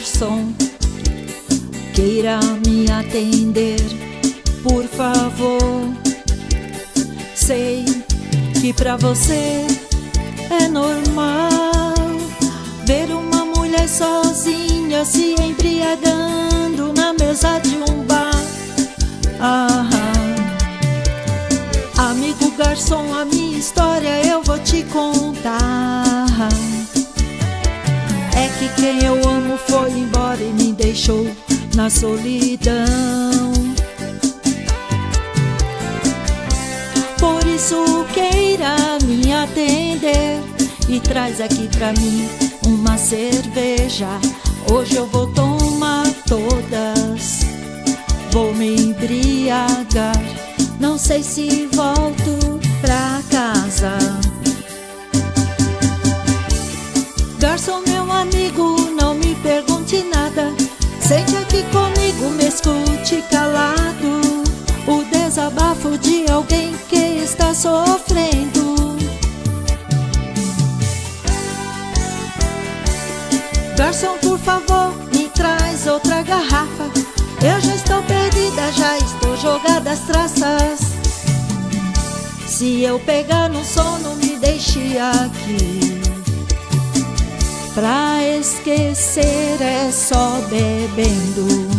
garçom, queira me atender, por favor. Sei que pra você é normal ver uma mulher sozinha se embriagando na mesa de um bar. Amigo garçom, a minha história eu vou te contar. É que quem eu amo foi embora e me deixou na solidão. Por isso queira me atender e traz aqui pra mim uma cerveja. Hoje eu vou tomar todas, vou me embriagar, não sei se volto pra casa. Garçom, meu amigo, não me pergunte nada, sente aqui comigo, me escute calado, o desabafo de alguém que está sofrendo. Garçom, por favor, me traz outra garrafa, eu já estou perdida, já estou jogada às traças. Se eu pegar no sono, me deixe aqui. Pra esquecer é só bebendo.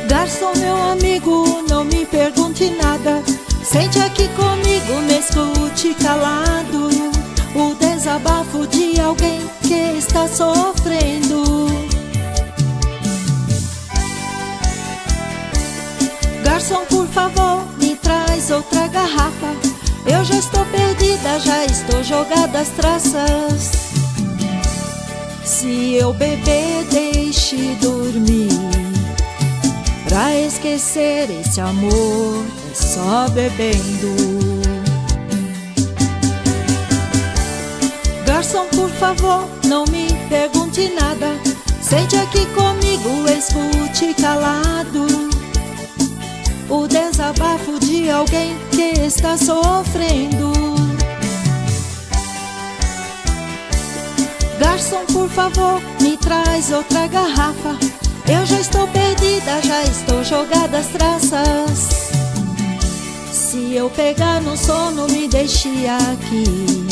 Garçom, meu amigo, não me pergunte nada, sente aqui comigo, me escute calado, o desabafo de alguém que está sofrendo. Garçom, por favor, me traz outra garrafa, eu já estou perdida, já estou jogada às traças. Se eu beber, deixe dormir. Pra esquecer esse amor é só bebendo. Garçom, por favor, não me pergunte nada, sente aqui comigo, escute calado, o desabafo de alguém que está sofrendo. Garçom, por favor, me traz outra garrafa, eu já estou perdida, já estou jogada às traças. Se eu pegar no sono, me deixe aqui.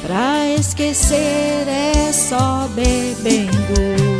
Pra esquecer é só bebendo.